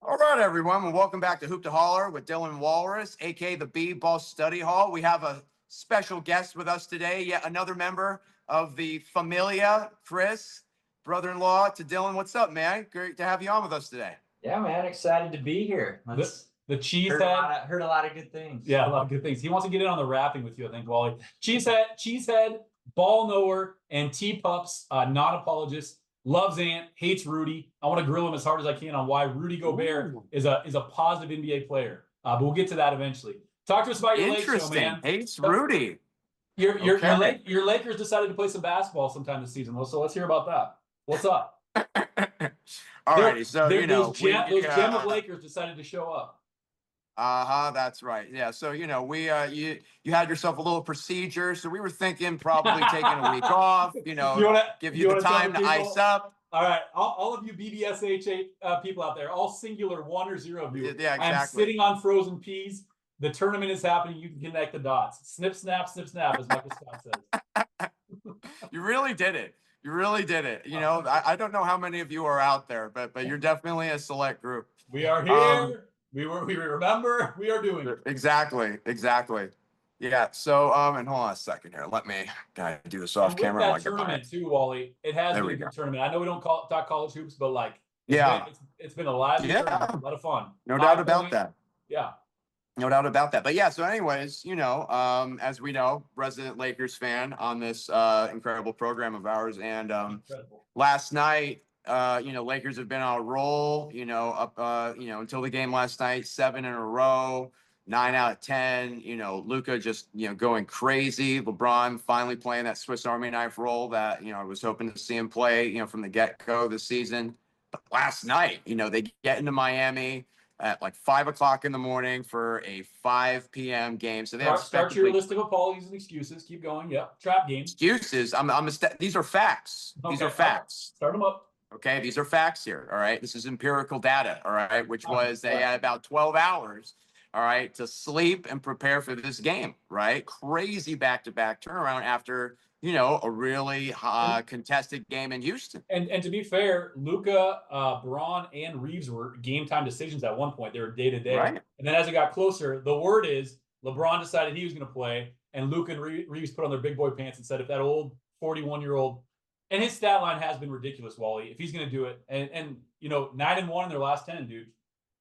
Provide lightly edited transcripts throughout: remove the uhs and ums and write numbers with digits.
All right, everyone, and welcome back to Hoop to Holler with Dylan Walrus, aka the B-Ball Study Hall. We have a special guest with us today, yet another member of the Familia, Chris, brother-in-law to Dylan. What's up, man? Great to have you on with us today. Yeah, man, excited to be here. The cheesehead. Heard a lot of good things. Yeah, a lot of good things. He wants to get in on the rapping with you, I think, Wally. Cheesehead, ball knower, and T-Pups, non-apologist, loves Ant, hates Rudy. I want to grill him as hard as I can on why Rudy Gobert is a positive NBA player. But we'll get to that eventually. Talk to us about your Lakers show, man. Hates Rudy. Your Lakers decided to play some basketball sometime this season. So let's hear about that. What's up? All righty, so those gem of Lakers decided to show up. That's right. Yeah, so we you had yourself a little procedure, so we were thinking probably taking a week off, give you the time to ice up. All right, all of you BBSH people out there, all singular 1 or 0 of you. Yeah, exactly. I'm sitting on frozen peas. The tournament is happening. You can connect the dots. Snip, snap, as Michael Scott says. You really did it. You really did it. I don't know how many of you are out there, but you're definitely a select group. We are here. We remember. We are doing it. Exactly. Yeah. So and hold on a second here. Let me do this off camera. That tournament too, Wally. It has been a good tournament. I know we don't talk college hoops, but it's been a lively tournament. A lot of fun. No doubt about that. Yeah. No doubt about that. But yeah, so anyways, as we know, resident Lakers fan on this incredible program of ours. And last night, Lakers have been on a roll, up until the game last night, 7 in a row, 9 out of 10, Luka just, going crazy. LeBron finally playing that Swiss Army knife role that, I was hoping to see him play, from the get-go this season. But last night, they get into Miami at like 5 o'clock in the morning for a 5 p.m. game. So they start your list of apologies and excuses. Keep going. Yep. Trap games. Excuses. These are facts. Okay. These are facts. Start them up. Okay. These are facts here. All right. This is empirical data. All right. Which was they had about 12 hours. All right. To sleep and prepare for this game. Right. Crazy back-to-back turnaround after, a really contested game in Houston. And to be fair, Luka, Braun, and Reeves were game time decisions at one point. They were day to day. Right. And then as it got closer, the word is LeBron decided he was going to play, and Luka and Reeves put on their big boy pants and said, if that old 41-year-old, and his stat line has been ridiculous, Wally, if he's going to do it, and 9-1 in their last 10, dude.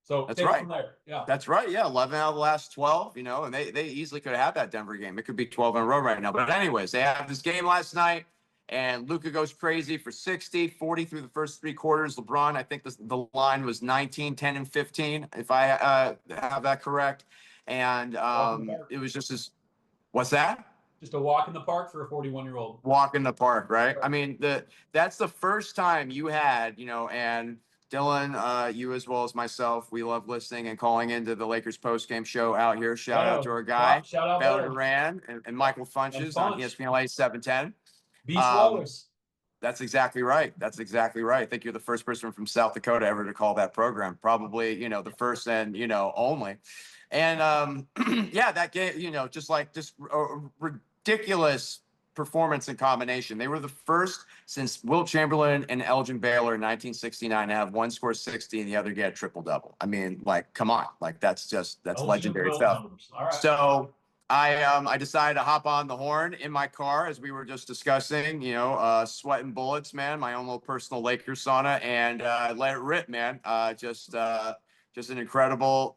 So that's right. From there. Yeah. That's right. Yeah. 11 out of the last 12, and they easily could have had that Denver game. It could be 12 in a row right now. But anyways, they have this game last night, and Luka goes crazy for 60, 40 through the first 3 quarters. LeBron, I think the line was 19, 10, and 15, if I have that correct. And it was just what's that? Just a walk in the park for a 41-year-old. Walk in the park, right? I mean, that's the first time you had, and Dylan, you as well as myself, we love listening and calling into the Lakers postgame show out here. Shout out to our guy, Bell Duran, and Michael Funches on ESPN LA 710. Beast Walrus. That's exactly right. I think you're the first person from South Dakota ever to call that program. Probably, the first and, only. And, yeah, that game, just a ridiculous performance and combination. They were the first since Wilt Chamberlain and Elgin Baylor in 1969 to have one score 60 and the other get a triple-double. I mean, come on. That's legendary stuff. All right. So I decided to hop on the horn in my car as we were just discussing, sweating bullets, man, my own little personal Lakers sauna, and let it rip, man. Just an incredible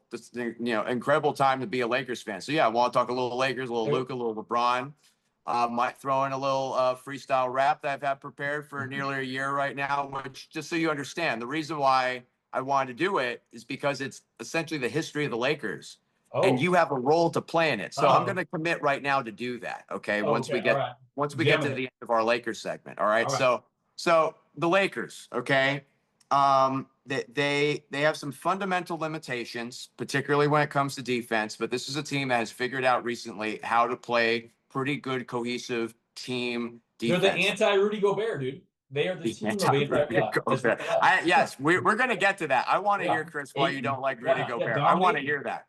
time to be a Lakers fan. So yeah, I want to talk a little Lakers, a little Luka, a little LeBron. Might throw in a little freestyle rap that I've had prepared for nearly a year right now, which, just so you understand, the reason why I wanted to do it is because it's essentially the history of the Lakers. Oh. And you have a role to play in it. So I'm going to commit right now to do that. Okay. Once we get to the end of our Lakers segment. All right. So the Lakers, okay. They have some fundamental limitations, particularly when it comes to defense, but this is a team that has figured out recently how to play pretty good cohesive team defense. They're the anti-Rudy Gobert, dude. They are the team of Rudy Gobert. Yes, we're going to get to that. I want to hear, Chris, why you don't like Rudy Gobert. I want to hear that.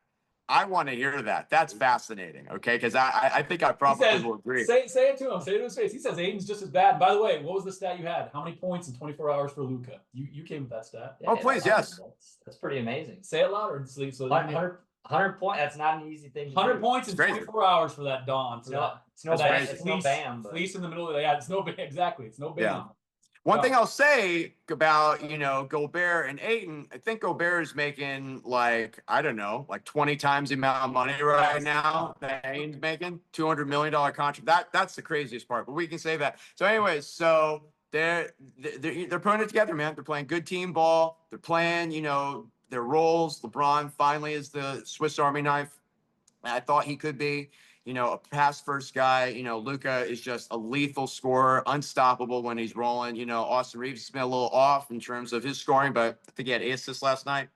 I want to hear that. That's fascinating. Okay, because I think I probably says, will agree. Say it to him. Say it to his face. He says Aiden's just as bad. And by the way, what was the stat you had? How many points in 24 hours for Luka? You came with that stat. Oh, please, yes. That's pretty amazing. Say it louder and sleep. So 100 points. That's not an easy thing. 100 points in It's crazy. 24 hours for that Don. It's no That's bam. crazy. It's no bam. But Fleece in the middle of the it's no bam. Exactly. It's no bam. Yeah. One thing I'll say about, Gobert and Ayton, I think Gobert is making like, I don't know, like 20 times the amount of money right now that Ayton's making, $200 million contract. That's the craziest part, but we can say that. So anyways, so they're putting it together, man. They're playing good team ball. They're playing, their roles. LeBron finally is the Swiss Army knife. I thought he could be. A pass first guy. Luka is just a lethal scorer, unstoppable when he's rolling. Austin Reeves has been a little off in terms of his scoring, but I think he had 8 assists last night.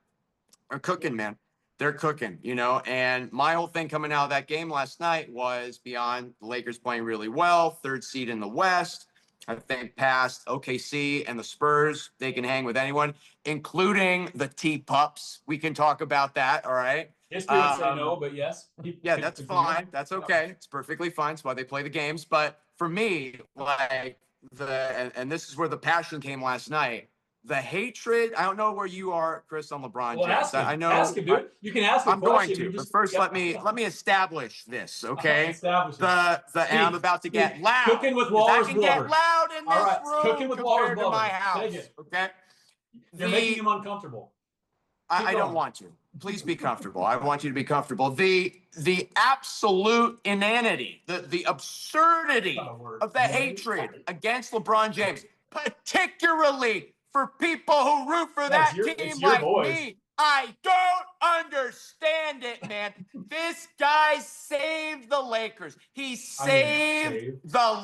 They're cooking, man. They're cooking, and my whole thing coming out of that game last night was beyond the Lakers playing really well, 3rd seed in the West. I think past OKC and the Spurs, they can hang with anyone, including the T-Pups. We can talk about that, all right? History would say no, but yes. Yeah, that's fine. That's okay. It's perfectly fine. It's why they play the games. But for me, like and this is where the passion came last night. The hatred. I don't know where you are, Chris, on LeBron Well, James. ask him. I know. Ask him, dude. You can ask him. I'm going to. But first, let me establish this, okay? Establish it. And I'm about to get loud. Cooking with 'Cause Walrus I can get Blubber. loud in this All right, room cooking with Walrus compared to my Blubber. house. Take it. Okay. You're making him uncomfortable. I don't want to. Please be comfortable. I want you to be comfortable. The absolute inanity, the absurdity of the hatred against LeBron James, particularly for people who root for that team like me. I don't understand it, man. This guy saved the Lakers. He saved the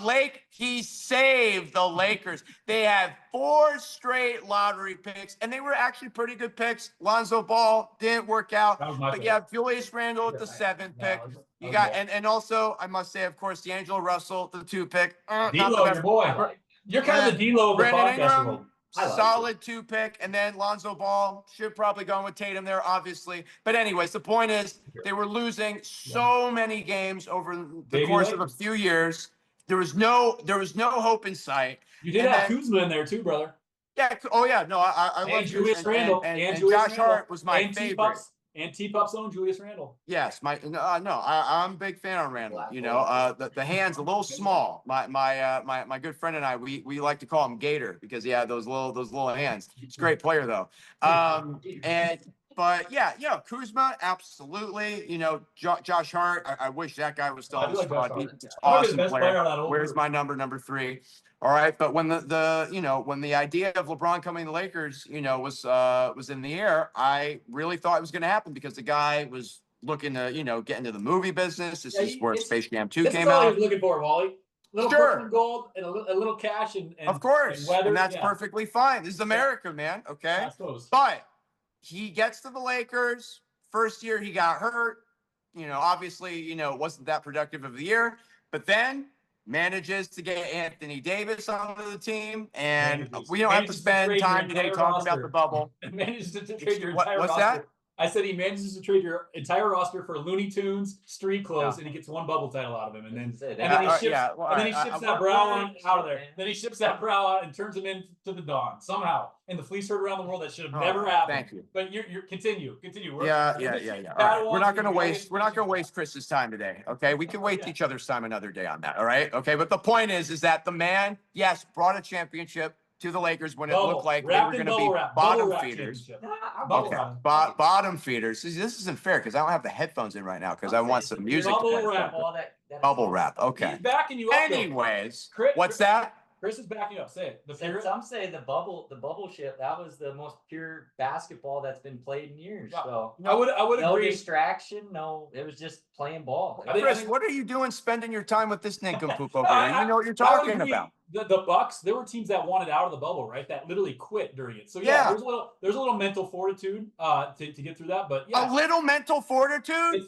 Lakers. They have 4 straight lottery picks, and they were actually pretty good picks. Lonzo Ball didn't work out, but you have Julius Randle with the 7th pick. You got and also I must say, of course, D'Angelo Russell, the 2 pick. D'Lo, your boy. You're kind of the D'Lo of the Brandon podcast Ingram, world. solid 2 pick, and then Lonzo Ball should probably go with Tatum there, obviously. But anyways, the point is they were losing so many games over the course of a few years. There was no hope in sight. You did have Kuzma in there too, brother. Yeah. Oh yeah. No, I love Julius Randle and Josh Hart was my favorite. And T-Pup's own Julius Randle. Yes, I'm a big fan of Randle. The hand's a little small. My good friend and I, we like to call him Gator because he had those little hands. He's a great player though. But yeah, Kuzma, absolutely. Josh Hart, I wish that guy was still on the squad. He's an awesome player. Where's my number 3? All right, but when when the idea of LeBron coming to the Lakers, was in the air, I really thought it was going to happen because the guy was looking to, get into the movie business. This is where Space Jam 2 came out. He was looking for, Wally. Little purple gold and a little cash and of course, and weather. And that's perfectly fine. This is America, man. Okay, but he gets to the Lakers. First year he got hurt. Obviously, it wasn't that productive of the year, but then manages to get Anthony Davis onto the team, and we don't have to spend time today talking about the bubble. Manages to trade your entire roster. That? I said he manages to trade your entire roster for Looney Tunes, street clothes, and he gets 1 bubble title out of him, and then he ships that brow out of there. Then he ships that brow out and turns him into the Dawn somehow. And the fleece heard around the world that should have never happened. Thank you. But you continue. Yeah. All right. We're not gonna waste Chris's time today. Okay, we can waste each other's time another day on that. All right. Okay, but the point is that the man, yes, brought a championship to the Lakers when it looked like they were going to be bottom feeders. Okay, bottom feeders. This isn't fair because I don't have the headphones in right now because I want some music. Bubble wrap. Okay. He's backing you up. Anyways, what's that? Chris is backing up. Say it. Some say the bubble ship. That was the most pure basketball that's been played in years. So I would no agree. Distraction. No, it was just playing ball. Chris, what are you doing spending your time with this nincompoop over here? You know what you're talking about. the Bucks, there were teams that wanted out of the bubble, right? That literally quit during it. So Yeah. there's a little mental fortitude to get through that. But yeah, A little mental fortitude.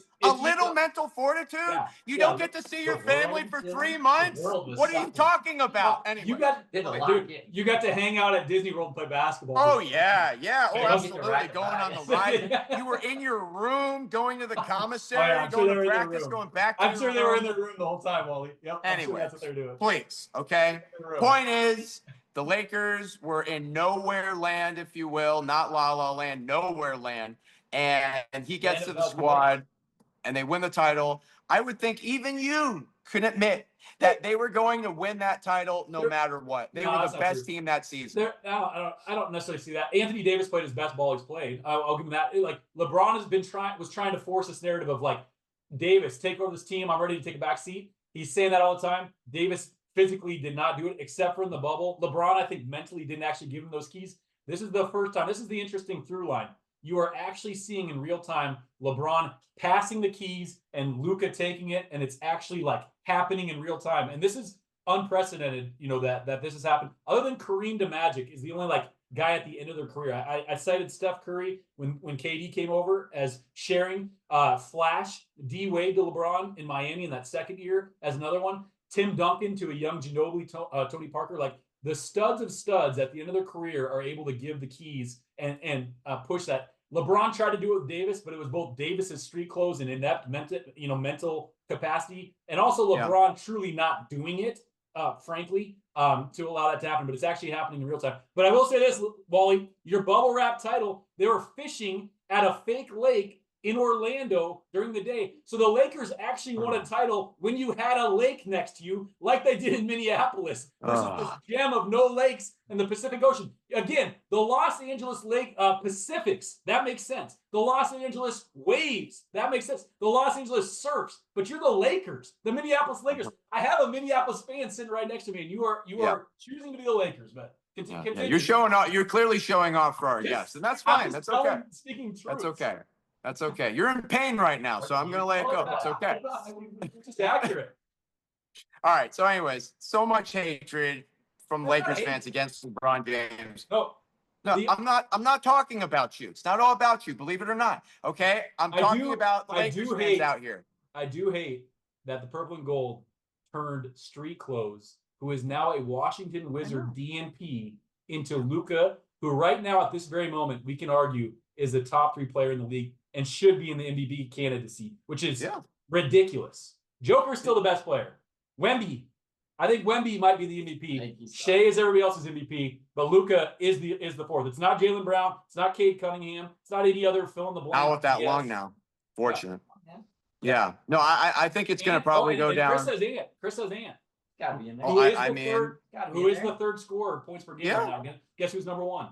Mental fortitude. Yeah, You yeah. don't get to see your The family world, for Dylan, 3 the months. world was What are you sucking. talking about? Anyway. you got Did a lot. dude, you got to hang out at Disney World and play basketball. Oh yeah, yeah. Oh, You don't get to absolutely. ride the Going on the ride. ride. You were in your room, going to the commissary, I'm sure going they to were in their practice, room. going back to I'm your sure they were in room. their room the whole time, Wally. Yep. I'm sure Anyways, that's what they're doing. please, okay. Point is, the Lakers were in nowhere land, if you will, not La La Land, nowhere land. And he gets to the squad and they win the title. I would think even you could admit that they were going to win that title no matter what. They were the best team that season. I don't necessarily see that. Anthony Davis played his best ball he's played. I'll give him that. Like LeBron was trying to force this narrative of like, Davis, take over this team. I'm ready to take a back seat. He's saying that all the time. Davis physically did not do it except for in the bubble. LeBron, I think, mentally didn't actually give him those keys. This is the first time. This is the interesting through line. You are actually seeing in real time LeBron passing the keys and Luka taking it, and it's actually like happening in real time. And this is unprecedented, that this has happened. Other than Kareem to Magic is the only like guy at the end of their career. I cited Steph Curry when KD came over as sharing Flash D Wade to LeBron in Miami in that second year as another one. Tim Duncan to a young Ginobili, Tony Parker. Like the studs of studs at the end of their career are able to give the keys and push that. LeBron tried to do it with Davis, but it was both Davis's street clothes and inept mental capacity, and also LeBron truly not doing it, frankly, to allow that to happen. But it's actually happening in real time. But I will say this, Wally, your bubble wrap title, they were fishing at a fake lake in Orlando during the day. So the Lakers actually won a title when you had a lake next to you, like they did in Minneapolis, versus this gem of no lakes in the Pacific Ocean. Again, the Los Angeles Lake Pacifics, that makes sense. The Los Angeles Waves, that makes sense. The Los Angeles Surfs, but you're the Lakers, the Minneapolis Lakers. I have a Minneapolis fan sitting right next to me, and you are choosing to be the Lakers, but continue. You're showing off. You're clearly showing off for our guests, and that's fine. That's okay. Speaking truth. That's okay. That's okay. You're in pain right now, so I'm going to let it go. It's okay. It's just accurate. All right. So anyways, so much hatred from Lakers fans against LeBron James. No, I'm not talking about you. It's not all about you, believe it or not. Okay? I'm talking about the Lakers fans out here. I do hate that the purple and gold turned street clothes, who is now a Washington Wizard DNP, into Luka, who right now at this very moment, we can argue, is the top 3 player in the league and should be in the MVP candidacy, which is ridiculous. Joker's still the best player. Wemby, I think Wemby might be the MVP. Shea is everybody else's MVP, but Luka is the 4th. It's not Jaylen Brown. It's not Cade Cunningham. It's not any other fill in the blank. Not with that long now. Fortunate. Yeah. No, I think it's going to probably go down. Chris says Ant. Gotta be in there. Who is the third scorer points per game right now? Guess who's number 1?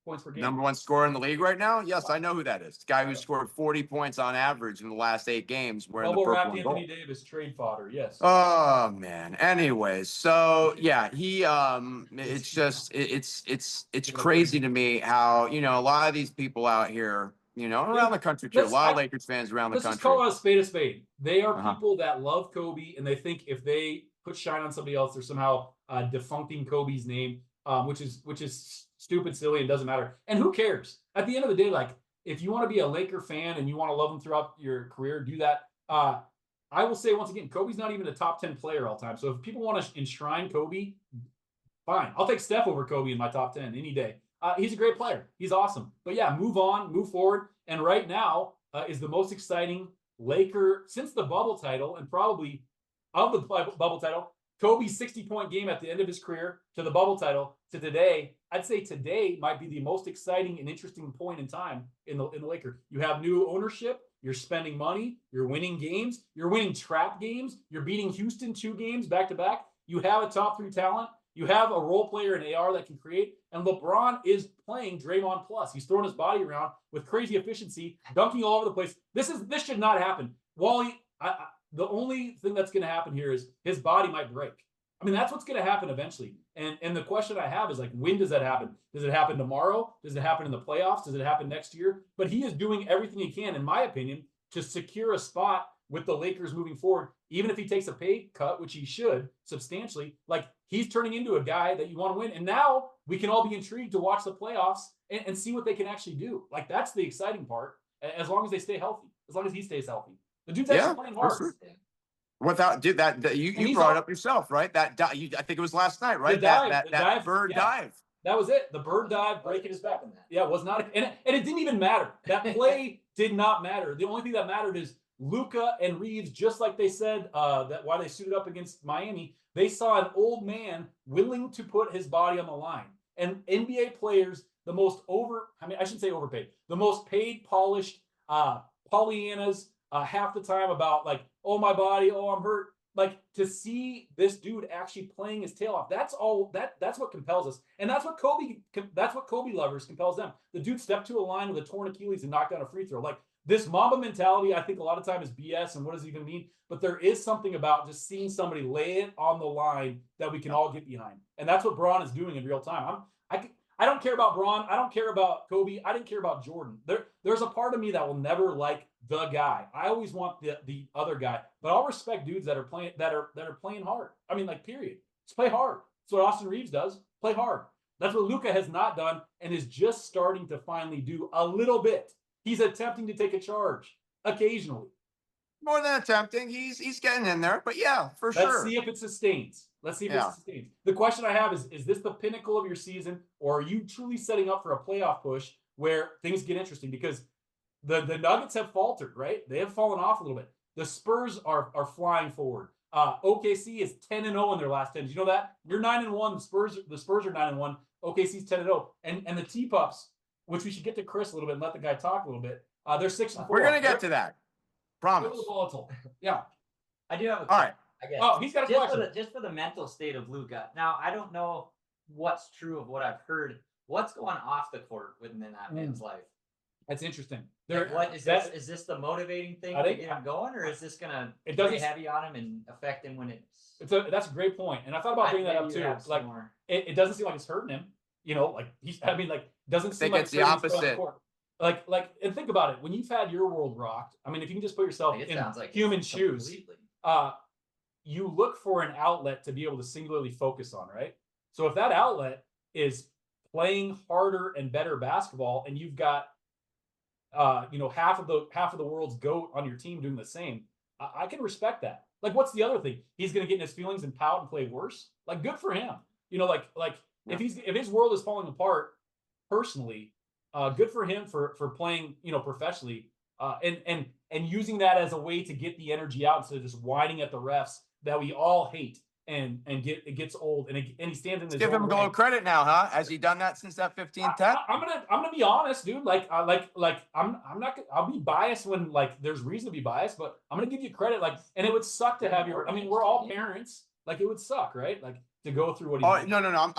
Points per game. Number 1 scorer in the league right now? Yes, I know who that is. The guy who scored 40 points on average in the last 8 games wearing the purple and gold. Anthony Davis, trade fodder, yes. Oh man. Anyways, so yeah, he it's just it's crazy to me how, a lot of these people out here, around the country too. A lot of Lakers fans around the country. Let's just call it a spade a spade. They are people that love Kobe, and they think if they put shine on somebody else, they're somehow defuncting Kobe's name, which is stupid, silly, and doesn't matter. And who cares? At the end of the day, like, if you want to be a Laker fan and you want to love them throughout your career, do that. I will say once again, Kobe's not even a top 10 player all time. So if people want to enshrine Kobe, fine. I'll take Steph over Kobe in my top 10 any day. He's a great player. He's awesome. But yeah, move on, move forward. And right now is the most exciting Laker since the bubble title, and probably of the bubble title. Kobe's 60-point game at the end of his career to the bubble title to today. I'd say today might be the most exciting and interesting point in time in the Lakers. You have new ownership. You're spending money. You're winning games. You're winning trap games. You're beating Houston 2 games back to back. You have a top 3 talent. You have a role player in AR that can create. And LeBron is playing Draymond plus. He's throwing his body around with crazy efficiency, dunking all over the place. This should not happen. Wally, the only thing that's going to happen here is his body might break. I mean, that's what's going to happen eventually. And the question I have is, like, when does that happen? Does it happen tomorrow? Does it happen in the playoffs? Does it happen next year? But he is doing everything he can, in my opinion, to secure a spot with the Lakers moving forward, even if he takes a pay cut, which he should substantially, like he's turning into a guy that you want to win. And now we can all be intrigued to watch the playoffs and see what they can actually do. Like that's the exciting part, as long as they stay healthy, as long as he stays healthy. The dude's actually playing hard. Sure. Without, dude, you brought it up yourself, right? I think it was last night, right? That bird dive. That was it. The bird dive, breaking his back. Yeah, it was not, and it didn't even matter. That play did not matter. The only thing that mattered is Luka and Reeves, just like they said that why they suited up against Miami, they saw an old man willing to put his body on the line. And NBA players, I shouldn't say overpaid, the most paid, polished Pollyannas half the time about like, oh, my body, oh, I'm hurt. Like to see this dude actually playing his tail off, that's what compels us. And that's what Kobe lovers compels them. The dude stepped to a line with a torn Achilles and knocked down a free throw. Like this Mamba mentality, I think a lot of time is BS. And what does it even mean? But there is something about just seeing somebody lay it on the line that we can all get behind. And that's what Braun is doing in real time. I don't care about Braun. I don't care about Kobe. I didn't care about Jordan. There's a part of me that will never like the guy. I always want the other guy, but I'll respect dudes that are playing hard. I mean, like, period. Just play hard. That's what Austin Reeves does. Play hard. That's what Luka has not done and is just starting to finally do a little bit. He's attempting to take a charge occasionally. More than attempting, he's getting in there. But yeah, for sure. Let's see if it sustains. Let's see if it sustains. The question I have is this the pinnacle of your season, or are you truly setting up for a playoff push where things get interesting? Because the Nuggets have faltered, right? They have fallen off a little bit. The Spurs are flying forward. OKC is 10-0 in their last 10. Did you know that? You're 9-1. The Spurs are 9-1. OKC's 10-0. And the T-Pups, which we should get to Chris a little bit and let the guy talk a little bit. They're 6-4. We're gonna get to that. Promise. Volatile. Yeah. I do have a all right. I guess. Oh, he's got a question. Just for the mental state of Luka. Now, I don't know what's true of what I've heard. What's going off the court within that man's life? That's interesting. Like, what is this? Is this the motivating thing to get him going, or is this gonna weigh heavy on him and affect him when that's a great point, and I thought about bringing that up too. Like, it doesn't seem like it's hurting him. You know, like doesn't seem like it's the opposite. Like, and think about it. When you've had your world rocked, I mean, if you can just put yourself in human shoes, you look for an outlet to be able to singularly focus on, right? So if that outlet is playing harder and better basketball, and you've got half of the world's GOAT on your team doing the same, I can respect that. Like, what's the other thing? He's going to get in his feelings and pout and play worse. Like, good for him. You know, if his world is falling apart personally, good for him for playing, professionally, and using that as a way to get the energy out instead of just whining at the refs that we all hate and it gets old and he stands in his give him a little credit now, huh? Has he done that since that 15-10? I'm gonna be honest, dude. I'll be biased when there's reason to be biased, but I'm gonna give you credit. And it would suck to have we're all parents. Like, it would suck, right? Like, to go through what he. No. No,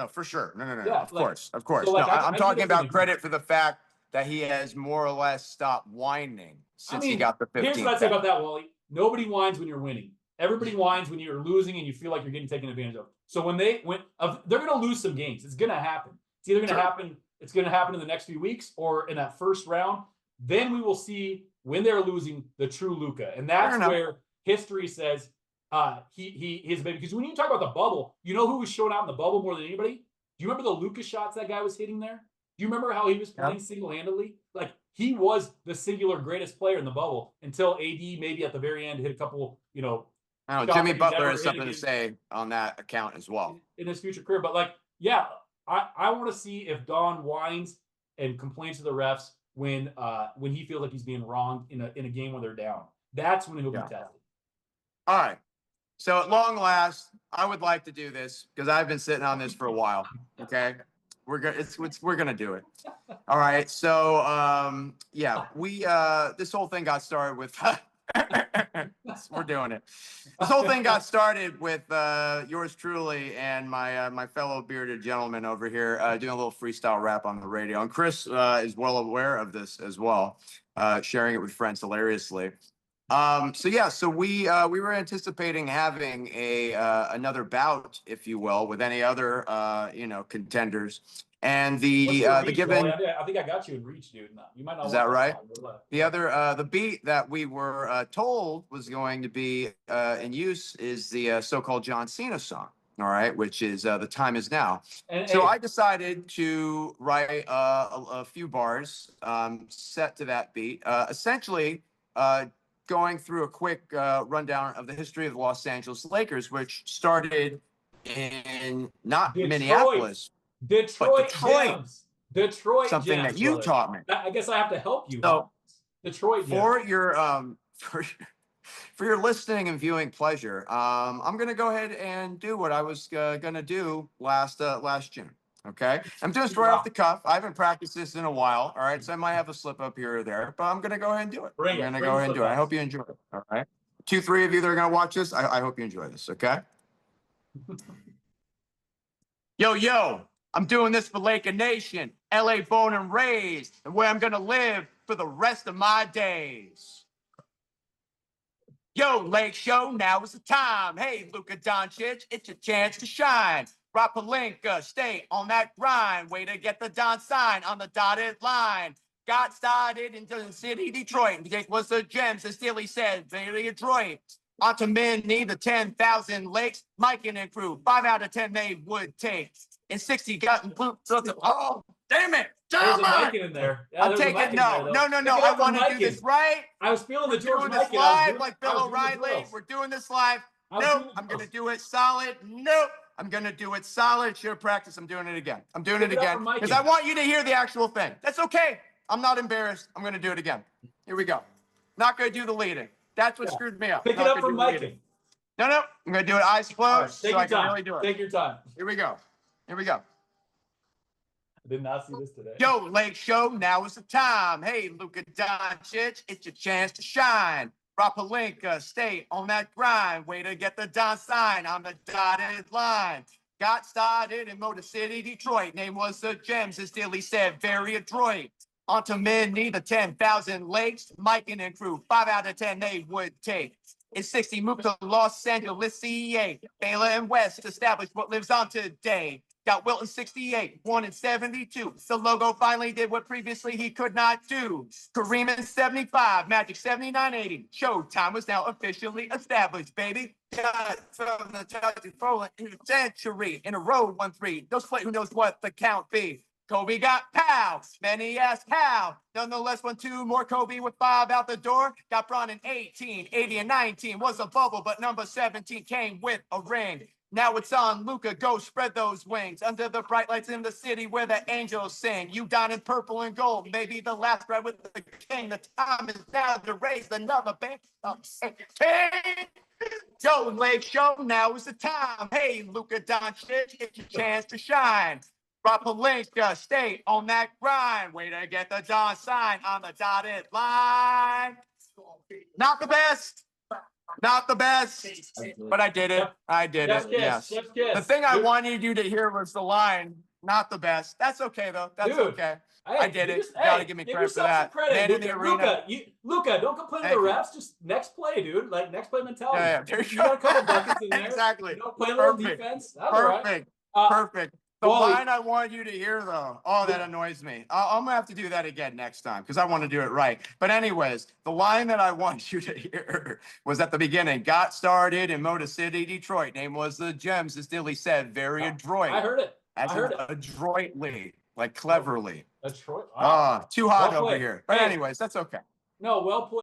for sure. No. Yeah, of course. So, I'm talking about credit for the fact that he has more or less stopped whining since he got the 15. Here's what I say about that, Wally. Nobody whines when you're winning. Everybody whines when you're losing and you feel like you're getting taken advantage of. So they're going to lose some games. It's going to happen. It's either going to happen. It's going to happen in the next few weeks or in that first round. Then we will see when they're losing the true Luka, and that's where history says he is baby. Because when you talk about the bubble, you know who was showing out in the bubble more than anybody? Do you remember the Luka shots that guy was hitting there? Do you remember how he was playing single-handedly? Like, he was the singular greatest player in the bubble until AD maybe at the very end hit a couple, I don't know. Jimmy Butler has something to say on that account as well in his future career. But I want to see if Don whines and complains to the refs when he feels like he's being wronged in a game where they're down. That's when he'll be tested. All right. So at long last, I would like to do this because I've been sitting on this for a while. Okay. We're gonna do it. All right. So this whole thing got started with we're doing it. This whole thing got started with yours truly and my fellow bearded gentleman over here doing a little freestyle rap on the radio. And Chris is well aware of this as well, sharing it with friends hilariously. So we were anticipating having another bout, if you will, with any other contenders And What's the your reach, given. Wally? I think I got you in reach, dude. No, you might not. Is want that right? song. The other, the beat that we were told was going to be in use is the so-called John Cena song. All right, which is The Time Is Now. And So hey, I decided to write a few bars set to that beat, essentially going through a quick rundown of the history of the Los Angeles Lakers, which started in not Detroit. Minneapolis, Detroit Detroit. Gems. Detroit Something Gems, that you brother. taught me. I guess I have to help you. So Detroit Gems. for your for your listening and viewing pleasure, I'm gonna go ahead and do what I was gonna do last June. Okay, I'm doing this right off the cuff. I haven't practiced this in a while. All right, so I might have a slip up here or there, but I'm gonna go ahead and do it. Bring I'm it. gonna Bring go the ahead and do it. I slip-ups. hope you enjoy it. All right, 2, 3 of you that are gonna watch this, I hope you enjoy this. Okay. Yo, I'm doing this for Laker Nation, LA born and raised, and where I'm gonna live for the rest of my days. Yo, Lake Show, now is the time. Hey, Luka Doncic, it's your chance to shine. Rob Pelinka, stay on that grind. Way to get the Don sign on the dotted line. Got started in the city, Detroit. It was the gems, as Steely said, very adroit. On to Minnie, the 10,000 lakes. Mike and crew, 5 out of 10 they would take. And 60 gotten blue. Oh, damn it. There's Damn a it. mic in there. Yeah, I'm there's a mic taking, in there, though. no. Pick it I up from want to do this Mikin. right. I was feeling the We're George doing this Mikan. I was live doing- like I Bill was doing the O'Reilly. drills. We're doing this live. I was Nope, doing the I'm going to drills. do it solid. Nope, I'm going to do it solid. Should have practiced. I'm doing it again. I'm doing Pick it it up again from Mikan. because I want you to hear the actual thing. That's okay. I'm not embarrassed. I'm going to do it again. Here we go. Not going to do the leading. That's what Yeah. screwed me up. Pick it Not up gonna from do the leading. Mikan. No. I'm going to do it eyes closed All right, take so your I can time. really do it. Take your time. Here we go. Here we go. I did not see this today. Yo, Lake Show, now is the time. Hey, Luka Doncic, it's your chance to shine. Rob Pelinka, stay on that grind. Way to get the Don sign on the dotted line. Got started in Motor City, Detroit. Name was the Gems, as Dilly said, very adroit. On to Minnie, the 10,000 lakes. Mike and crew, 5 out of 10 they would take. In 60, moved to Los Angeles, CA. Baylor and West established what lives on today. Got Wilton 68, 1 in 72. The logo finally did what previously he could not do. Kareem in 75, Magic 79-80. Showtime was now officially established, baby. Got from the Chargers rolling in a century in a row 1-3. Those play who knows what the count be. Kobe got pow. Many asked how. Nonetheless, 1-2 more Kobe with 5 out the door. Got Bron in 18, 80 and 19 was a bubble, but number 17 came with a ring. Now it's on Luka, go spread those wings under the bright lights in the city where the angels sing. You down in purple and gold, maybe the last ride with the king. The time is now to raise another band. Joe Lake Show, now is the time. Hey, Luka Doncic, it's your chance to shine. Rob Pelinka, stay on that grind. Way to get the Don sign on the dotted line. Not the best. Not the best, but I did it. I did it. Yes. The thing I wanted you to hear was the line, not the best. That's okay, though. That's okay. Hey, I did it. Hey, Gotta give me credit for that. Man in the arena. Luka, don't complain to the refs. Just next play, dude. Like next play mentality. Yeah, there you got a couple buckets in there. Exactly. You know, play a little defense. That's Perfect. Right. Perfect. The Wally, line I want you to hear, though, oh, that annoys me. I'm going to have to do that again next time because I want to do it right. But anyways, the line that I want you to hear was at the beginning. Got started in Motor City, Detroit. Name was the Gems, as Dilly said, very adroit. I heard it. As I heard in adroitly, like cleverly. Detroit. Wow. Too hot Well over played. here. But Hey. anyways, that's okay. No, well played.